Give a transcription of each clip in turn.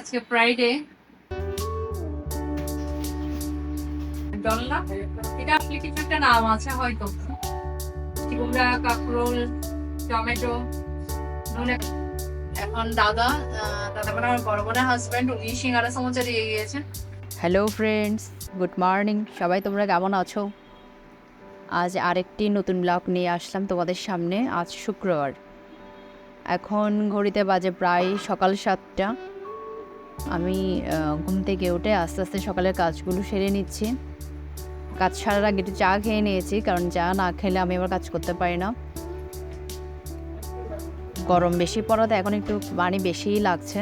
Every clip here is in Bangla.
আজকে ফ্রাইডে। ডলনা এটা আসলে কিছু একটা নাম আছে হয়তো। কুমড়া, কাঁকরোল, টমেটো, ধনে। এখন দাদা মানে আমার বড় বোনের হাজব্যান্ড, উনি সিঙ্গারা সমোসা দিয়ে গিয়েছেন। Hello friends, good morning. সবাই তোমরা কেমন আছো? আজ আরেকটি নতুন ব্লগ নিয়ে আসলাম তোমাদের সামনে। আজ শুক্রবার, এখন ঘড়িতে বাজে প্রায় সকাল 7টা। আমি ঘুম থেকে উঠে আস্তে আস্তে সকালের কাজগুলো সেরে নিচ্ছি। কাজ সারার আগে একটু চা খেয়ে নিয়েছি, কারণ চা না খেলে আমি আবার কাজ করতে পারি না। গরম বেশি পড়াতে এখন একটু পানি বেশিই লাগছে,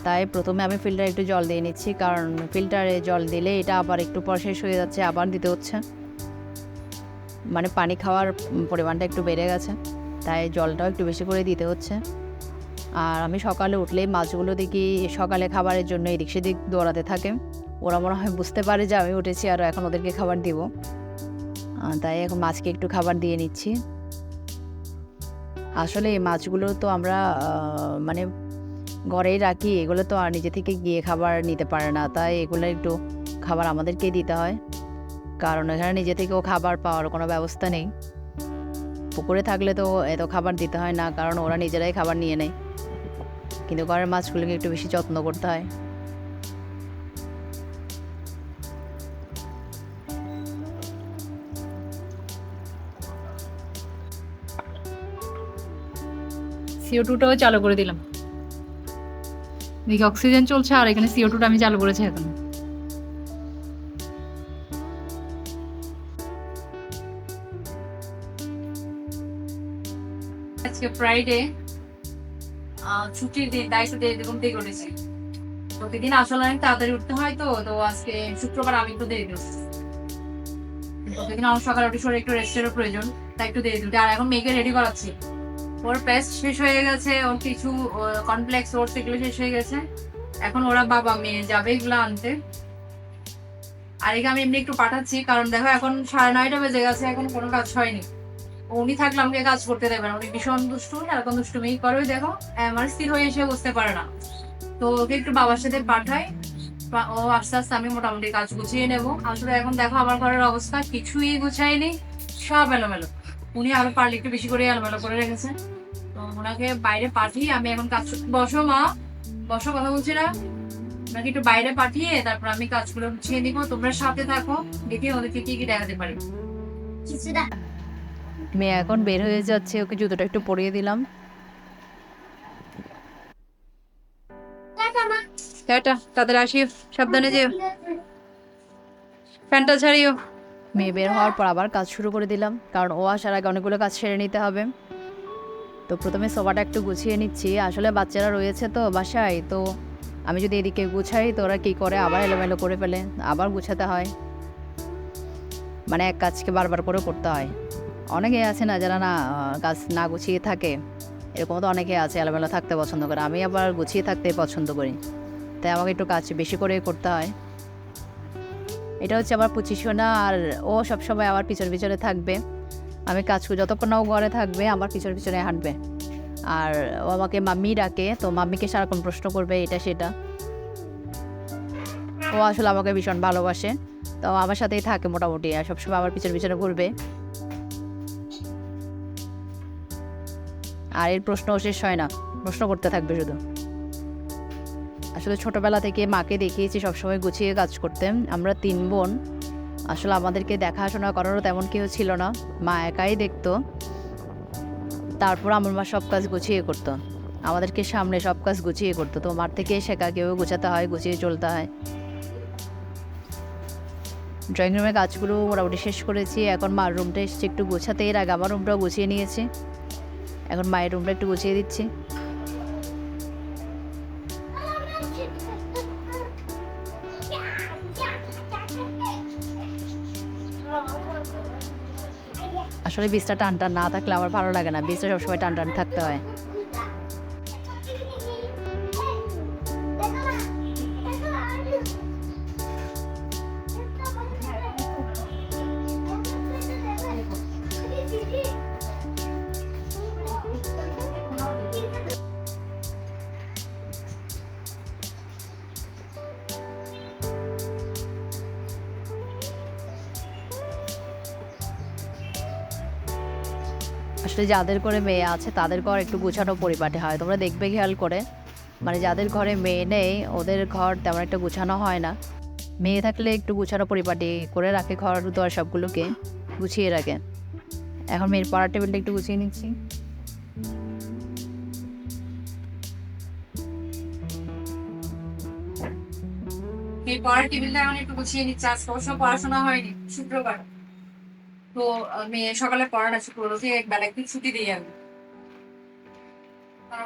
তাই প্রথমে আমি ফিল্টারে একটু জল দিয়ে নিচ্ছি, কারণ ফিল্টারে জল দিলে এটা আবার একটু পর শেষ হয়ে যাচ্ছে, আবার দিতে হচ্ছে। মানে পানি খাওয়ার পরিমাণটা একটু বেড়ে গেছে, তাই জলটাও একটু বেশি করে দিতে হচ্ছে। আর আমি সকালে উঠলেই মাছগুলো দেখি সকালে খাবারের জন্য এদিক সেদিক দৌড়াতে থাকে। ওরা মনে হয় বুঝতে পারে যে আমি উঠেছি আর এখন ওদেরকে খাবার দিব, তাই এখন মাছকে একটু খাবার দিয়ে নিচ্ছি। আসলে এই মাছগুলো তো আমরা মানে ঘরেই রাখি, এগুলো তো আর নিজে থেকে গিয়ে খাবার নিতে পারে না, তাই এগুলো একটু খাবার আমাদেরকেই দিতে হয়, কারণ এখানে নিজে থেকেও খাবার পাওয়ার কোনো ব্যবস্থা নেই। পুকুরে থাকলে তো এত খাবার দিতে হয় না, কারণ ওরা নিজেরাই খাবার নিয়ে নেয়, কিন্তু ঘরের মাছগুলোকে একটু বেশি যত্ন করতে হয়। CO2টাও চালু করে দিলাম। দেখি অক্সিজেন চলছে, আর এখানে CO2টা আমি চালু করেছি এখন। আজকে ফ্রাইডে, ছুটির দিন, তাই একটু দেরি ঘুম থেকে উঠেছি। প্রতিদিন আসলে অনেক তাড়াতাড়ি উঠতে হয়, তো আজকে শুক্রবার আমি একটু দেরি উঠছি। প্রতিদিন আমার সকালে উঠে শরীরে একটু রেস্টেরও প্রয়োজন, তাই একটু দেরি উঠি। আর এখন মেয়েকে রেডি করাচ্ছি। ওর পেস্ট শেষ হয়ে গেছে, ওর কিছু কমপ্লেক্স ওটস এগুলো শেষ হয়ে গেছে। এখন ওরা বাবা মেয়ে যাবে এগুলো আনতে। আর একে আমি এমনি একটু পাঠাচ্ছি, কারণ দেখো এখন 9:30 বেজে গেছে, এখন কোনো কাজ হয়নি। উনি থাকলে আমাকে কাজ করতে দেবে না, উনি ভীষণ দুষ্টু, এরকম দুষ্টুমি করে। দেখো আমার স্থির হয়ে এসে বসতে পারে না, তো ওকে একটু বাবার সাথে পাঠাই। ও আস্তে আস্তে আমি মোটামুটি কাজ গুছিয়ে নেবো। আসলে এখন দেখো আমার ঘরের অবস্থা কিছুই গুছাইনি, সব এলোমেলো। উনি আরো পারলে একটু বেশি করে এলোমেলো করে রেখেছে, তো ওনাকে বাইরে পাঠিয়ে আমি এখন কাজ। বসো মা, বসো, কথা বলছি না। ওনাকে একটু বাইরে পাঠিয়ে তারপর আমি কাজগুলো গুছিয়ে নিবো। তোমরা সাথে থাকো, দেখি ওদেরকে কি কি দেখাতে পারি। মেয়ে এখন বের হয়ে যাচ্ছে, ওকে জুতোটা একটু পরিয়ে দিলাম। টাটা, তাদের আসি, সাবধানে যেও, ফ্যানটা ছাড়িও। মেয়ে বের হওয়ার পর আবার কাজ শুরু করে দিলাম, কারণ ও আসার আগে অনেকগুলো কাজ সেরে নিতে হবে। তো প্রথমে সোফাটা একটু গুছিয়ে নিচ্ছি। আসলে বাচ্চারা রয়েছে তো বাসায়, তো আমি যদি এদিকে গুছাই তো ওরা কী করে আবার এলোমেলো করে ফেলে, আবার গুছাতে হয়। মানে এক কাজকে বারবার করে করতে হয়। অনেকে আছে না যারা না কাজ না গুছিয়ে থাকে, এরকম তো অনেকে আছে এলোমেলো থাকতে পছন্দ করে। আমি আবার গুছিয়ে থাকতে পছন্দ করি, তাই আমাকে একটু কাজ বেশি করে করতে হয়। এটা হচ্ছে আমার পুচিশোনা, আর ও সবসময় আমার পিছনে পিছনে থাকবে। আমি কাজ করি যতক্ষণ না ও ঘরে থাকবে, আমার পিছনে পিছনে হাঁটবে। আর ও আমাকে মাম্মি ডাকে, তো মাম্মিকে সারাক্ষণ প্রশ্ন করবে এটা সেটা। ও আসলে আমাকে ভীষণ ভালোবাসে, তো আমার সাথেই থাকে মোটামুটি, আর সবসময় আমার পিছনে পিছনে ঘুরবে। আর এর প্রশ্নও শেষ হয় না, প্রশ্ন করতে থাকবে শুধু। আসলে ছোটোবেলা থেকে মাকে দেখিয়েছি সবসময় গুছিয়ে কাজ করতে। আমরা 3 বোন, আসলে আমাদেরকে দেখাশোনা করারও তেমন কেউ ছিল না, মা একাই দেখতো। তারপর আমার মা সব কাজ গুছিয়ে করতো, আমাদেরকে সামনে সব কাজ গুছিয়ে করতো। তো মার থেকে শেখা, কেউ গোছাতে হয়, গুছিয়ে চলতে হয়। ড্রয়িং রুমের কাজগুলো মোটামুটি শেষ করেছি। এখন মার রুমটা এসেছি একটু গোছাতে, এর আগে আমার রুমটাও গুছিয়ে নিয়েছি, এখন মায়ের রুমটা একটু গুছিয়ে দিচ্ছি। আসলে বিছটা টান টান না থাকলে আমার ভালো লাগে না, বিছটা সবসময় টান টান থাকতে হয়। আসলে যাদের ঘরে মেয়ে আছে তাদের ঘর একটু গোছানো পরিপাটি হয়, তোমরা দেখবে খেয়াল করে। মানে যাদের ঘরে মেয়ে নেই ওদের ঘর তেমন একটা গোছানো হয় না। মেয়ে থাকলে একটু গোছানো পরিপাটি করে রাখে, ঘর দুয়ার সবগুলোকে গুছিয়ে রাখে। এখন মেয়ের পড়ার টেবিলটা একটু গুছিয়ে নিচ্ছি। এই পড়ার টেবিলটা এখন একটু গুছিয়ে নিচ্ছে, আজকে অবশ্য পড়াশোনা হয়নি, শুক্রবার তো মেয়ে সকালে পড়াটা শুক্রবার থেকে এক বেলা একদিন ছুটি দিই আমি।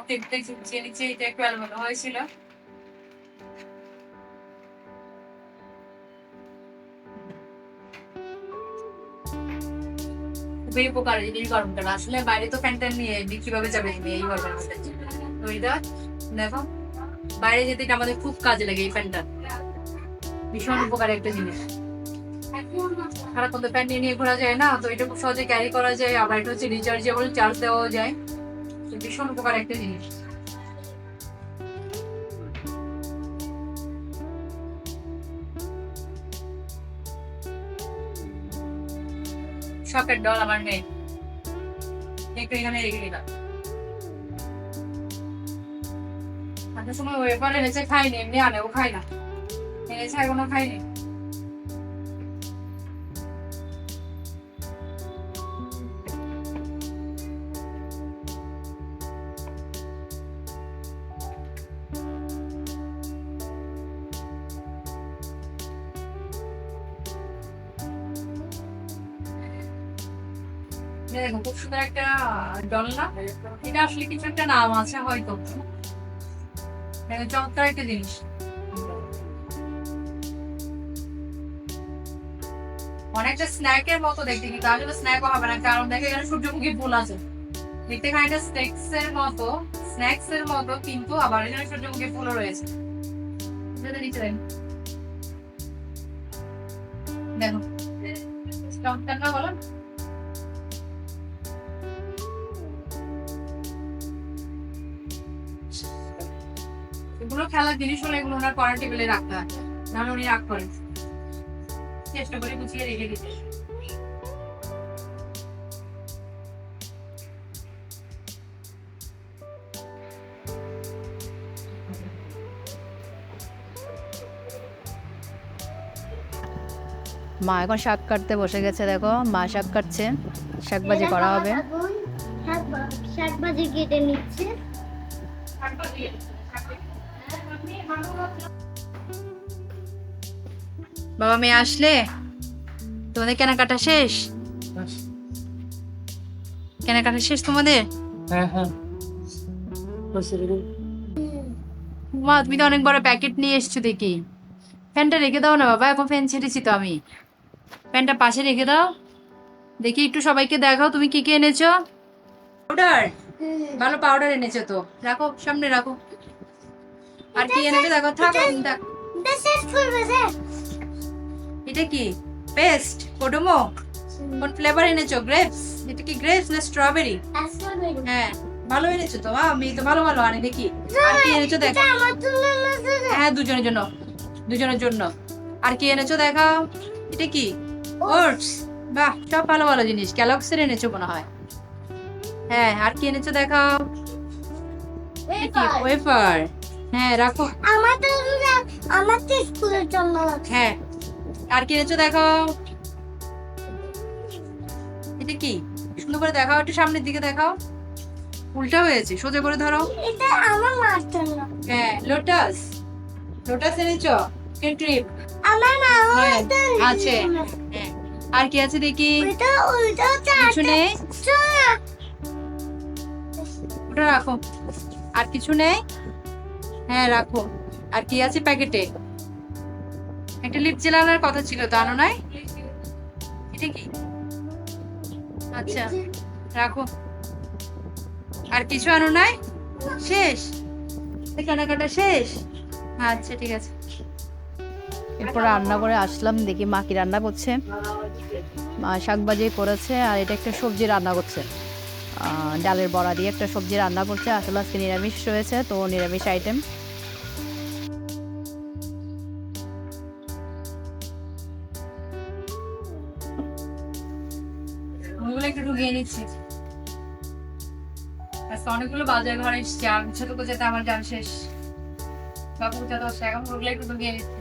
টেবিলটা একটু গুছিয়ে নিচ্ছে, এটা একটু এলোমেলো হয়েছিল। খুবই উপকার এই গরমটা, আসলে বাইরে তো ফ্যান ট্যান নিয়ে কিভাবে যাবে এই গরমের মধ্যে। তো এটা দেখো, বাইরে যেতে এটা আমাদের খুব কাজে লাগে এই ফ্যানটা, ভীষণ উপকারী একটা জিনিস। সারাক্ষণ তো ফ্যান নিয়ে ঘোরা যায় না, তো এটা খুব সহজে ক্যারি করা যায়, আবার এটা হচ্ছে রিচার্জেবল, চার্জ দেওয়াও যায়, তো ভীষণ উপকার একটা জিনিস। শখের ডল আমার মেয়ে, একটু এখানে রেখে দিলাম। একটা সময় ওয়েফার এনেছে খাইনি, এমনি আনেও খাই না, এনেছে এখনো খাইনি। দেখো খুব সুন্দর একটা ডল না, এটা আসলে কিছু একটা নাম আছে হয়তো, চমৎকার একটা জিনিস। অনেকটা স্ন্যাকের মতো দেখতে, কিন্তু আসলে স্ন্যাকও হবে না, কারণ দেখো এখানে সূর্যমুখী ফুল আছে, দেখতে খানিকটা স্ন্যাক্স এর মতো, কিন্তু আবার এখানে সূর্যমুখী ফুলও রয়েছে। নিচে দেখো চমৎকার না বলো? এগুলো খেলার জিনিস হলে এগুলো ওনার পড়ার টেবিলে রাখতে হয়, নাহলে উনি রাগ করেন। চেষ্টা করে গুছিয়ে রেখে দিতে। মা এখন শাক কাটতে বসে গেছে, দেখো মা শাক কাটছে, শাক ভাজি করা হবে। শাক ভাজি কেটে নিচ্ছে। বাবা মেয়ে আসলে তোমাদের কেনাকাটা শেষ? কেনাকাটা শেষ তোমাদের? মা তুমি তো অনেক বড় প্যাকেট নিয়ে এসছো দেখি। ফ্যানটা রেখে দাও না বাবা, এখন ফ্যান ছেড়েছি তো আমি, ফ্যানটা পাশে রেখে দাও। দেখি একটু সবাইকে দেখাও তুমি কি কি এনেছো। পাউডার, ভালো পাউডার এনেছো তো, রাখো সামনে রাখো। আর কি এনেছো দেখো, থাকো। এটা কি পেস্ট কোডোমো? কোন ফ্লেভার এনেছো? গ্রেপস? এটা কি গ্রেপস না স্ট্রবেরি? হ্যাঁ ভালো এনেছো তো, আমি তো ভালো ভালো আনি দেখি। আর কি এনেছো দেখো। হ্যাঁ দুজনের জন্য, দুজনের জন্য। আর কি এনেছো দেখাও। এটা কি ওটস? বাহ সব ভালো ভালো জিনিস, ক্যালগস এর এনেছো মনে হয়। হ্যাঁ আর কি এনেছো দেখাও। ওয়েফার, হ্যাঁ রাখো। আমার তো স্কুলের জন্য। হ্যাঁ আর কি এনেছো দেখাও। এটা কি সুন্দর করে দেখাও, একটু সামনের দিকে দেখাও। উল্টা হয়েছে, সোজা করে ধরো। এটা আমার মার জন্য। হ্যাঁ লোটাস, লোটাস এনেছো? ক্রিপ আমার মা হ্যাঁ আছে। হ্যাঁ আর কি আছে দেখি। ওইটা কিছু নেই, ওটা রাখো। আর কিছু নেই? হ্যাঁ রাখো। আর কি আছে প্যাকেটে? একটা লিপ জেল আনার কথা ছিল তো, আনো নাই? এটা কি? আচ্ছা রাখো। আর কিছু আনো নাই? শেষ? কেনাকাটা শেষ? আচ্ছা ঠিক আছে। এরপর রান্না করে আসলাম, দেখি মা কি রান্না করছে। মা শাক ভাজি করেছে আর এটা একটা সবজি রান্না করছে, ডালের বড়া দিয়ে একটা সবজি রান্না করছে। আসলে আজকে নিরামিষ রয়েছে, তো নিরামিষ আইটেম। ওগুলো একটু ঢুকিয়ে নিচ্ছি। আজকে অনেকগুলো বাজার ঘরে এসছি, আর ছোটকে যেতে আমার যান শেষ। বাবু যত এখন ওগুলো একটু তো গিয়ে নিচ্ছি।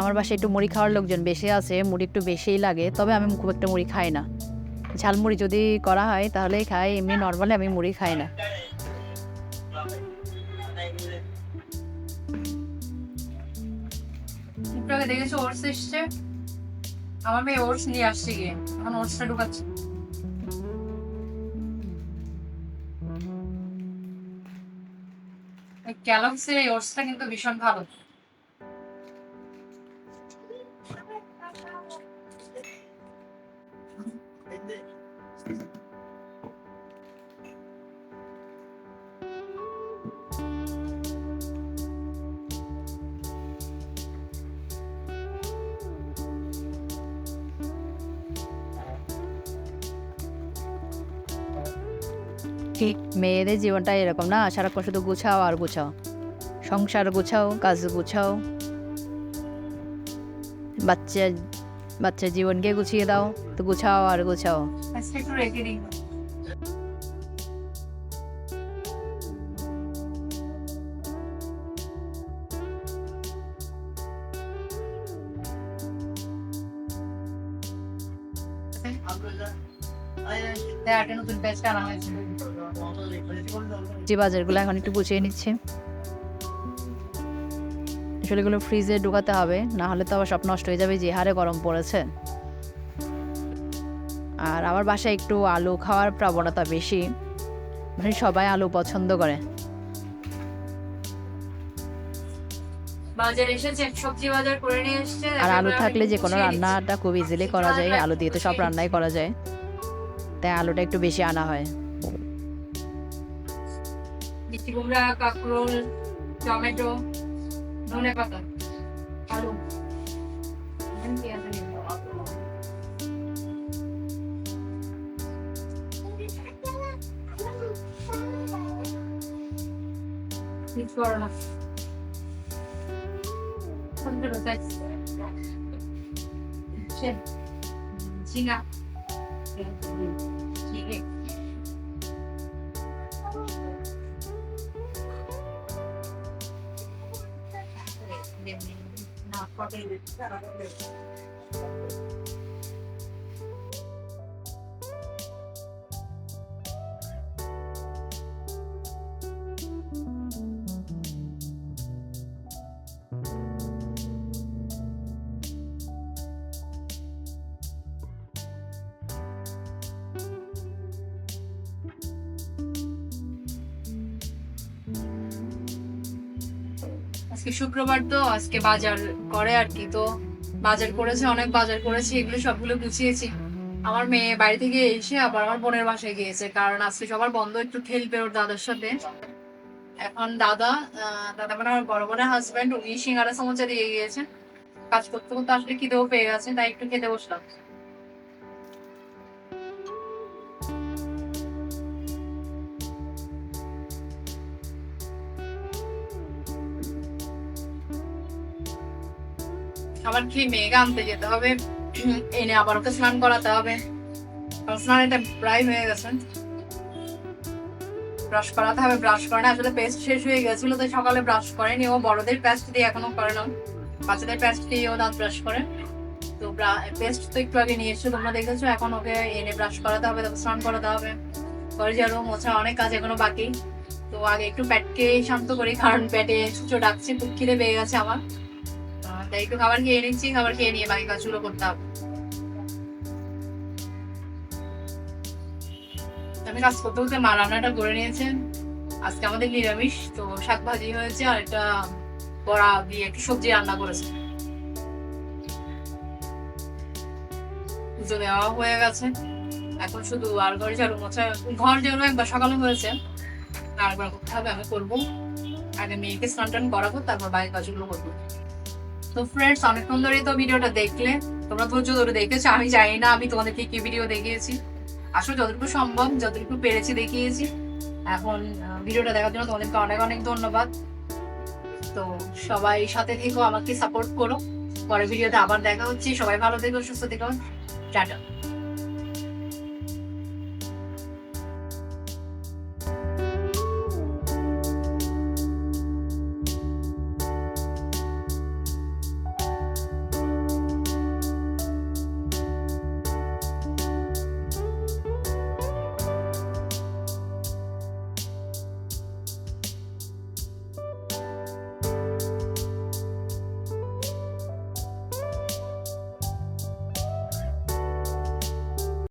আমার বাসায় একটু মুড়ি খাওয়ার লোকজন বেশি আছে, মুড়ি একটু বেশিই লাগে, তবে আমি খুব একটা মুড়ি খাই না। ঝালমুড়ি যদি করা হয় তাহলেই খাই, এমনি নর্মালি আমি মুড়ি খাই না। একটু আগে দেখেছো ওটস এসছে, আমার মেয়ে ওটস নিয়ে আসছে গিয়ে, এখন ওটসটা ঢুকাচ্ছে। ক্যালগসের এই ওটসটা কিন্তু ভীষণ ভালো। ঠিক মেয়েদের জীবনটা এরকম না, সারাক্ষণ শুধু গুছাও আর গুছাও, সংসার গুছাও, কাজ গুছাও, বাচ্চার জীবনকে গুছিয়ে দাও, তো গুছাও আর গুছাও। আজকে একটু রেখে দিই। একটা নতুন পেস্ট আনা হয়েছে। যে বাজারগুলো এখন একটু গুছিয়ে নিচ্ছে, আসলে এগুলো ফ্রিজে ঢুকাতে হবে, না হলে তো আবার সব নষ্ট হয়ে যাবে, যে হারে গরম পড়েছে। আর আমার বাসায় একটু আলু খাওয়ার প্রবণতা বেশি, মানে সবাই আলু পছন্দ করে। বাজার এসেছে, সবজি বাজার করে নিয়ে এসেছে। আর আলু থাকলে যে কোনো রান্নাটা খুব ইজিলি করা যায়, আলু দিয়ে তো সব রান্নাই করা যায়, তাই আলুটা একটু বেশি আনা হয়। মিষ্টি কুমড়া, কাঁকরোল, টমেটো, ধনে পাতা, আলু। মিক্স করো না। ঝিঙা, ঝিঙে, না পটল। আজকে শুক্রবার তো আজকে বাজার করে আর কি, তো বাজার করেছে, অনেক বাজার করেছি, এগুলো সবগুলো গুছিয়েছি। আমার মেয়ে বাড়ি থেকে এসে আবার আমার বোনের বাসায় গিয়েছে, কারণ আজকে সবার বন্ধ, একটু খেলবে ওর দাদার সাথে। এখন দাদা মানে আমার বড় বোনের হাজবেন্ড, উনি সিঙ্গারা সমোসা দিয়ে গিয়েছে। কাজ করতে করতে আসলে খিদেও পেয়ে গেছে, তাই একটু খেতে বসলাম। আবার কি মেয়েকে আনতে যেতে হবে, এনে আবার ওকে স্নান করাতে হবে, স্নান এটা প্রায় হয়ে গেছে। ব্রাশ করাতে হবে, ব্রাশ করে না, আসলে পেস্ট শেষ হয়ে গেছিল, তাই সকালে ব্রাশ করেনি। ও বড়দের পেস্ট দিয়ে এখনো করে না, বাচ্চাদের পেস্ট দিয়ে ও দাঁত ব্রাশ করে। তো পেস্ট তো একটু আগে নিয়ে এসছো, তোমরা দেখেছো। এখন ওকে এনে ব্রাশ করাতে হবে, তারপর স্নান করাতে হবে, ঘরে ঝাড়ু মোছা, অনেক কাজ এখনো বাকি। তো আগে একটু পেটকে শান্ত করি, কারণ পেটে সুচো ডাকছে, খুব খিদে পেয়ে গেছে আমার। তাই একটু খাবার খেয়ে নিচ্ছি, খাবার খেয়ে নিয়ে বাকি কাজগুলো করতে হবে। আমি কাজ করতে করতে মা রান্নাটা করে নিয়েছেন। আজকে আমাদের নিরামিষ, তো শাক ভাজি হয়েছে আর একটা বড়া দিয়ে একটু সবজি রান্না করেছে। পুজো দেওয়া হয়ে গেছে, এখন শুধু আর ঘরে ঝাড়ু মোছা, ঘর যেগুলো একবার সকালে হয়েছে আর একবার করতে হবে, আমি করবো। আগে মেয়েকে স্নান টান করাবো, তারপর বাকি কাজগুলো করবো। তো ফ্রেন্ডস, অনেকক্ষণ ধরেই তো ভিডিওটা দেখলে, তোমরা ধৈর্য ধরে দেখেছো। আমি জানি না আমি তোমাদেরকে কি ভিডিও দেখিয়েছি, আসলে যতটুকু সম্ভব, যতটুকু পেরেছি দেখিয়েছি। এখন ভিডিওটা দেখার জন্য তোমাদেরকে অনেক অনেক ধন্যবাদ। তো সবাই সাথে থেকো, আমাকে সাপোর্ট করো। পরের ভিডিওতে আবার দেখা হচ্ছে। সবাই ভালো থেকো, সুস্থ থেকো। টাটা।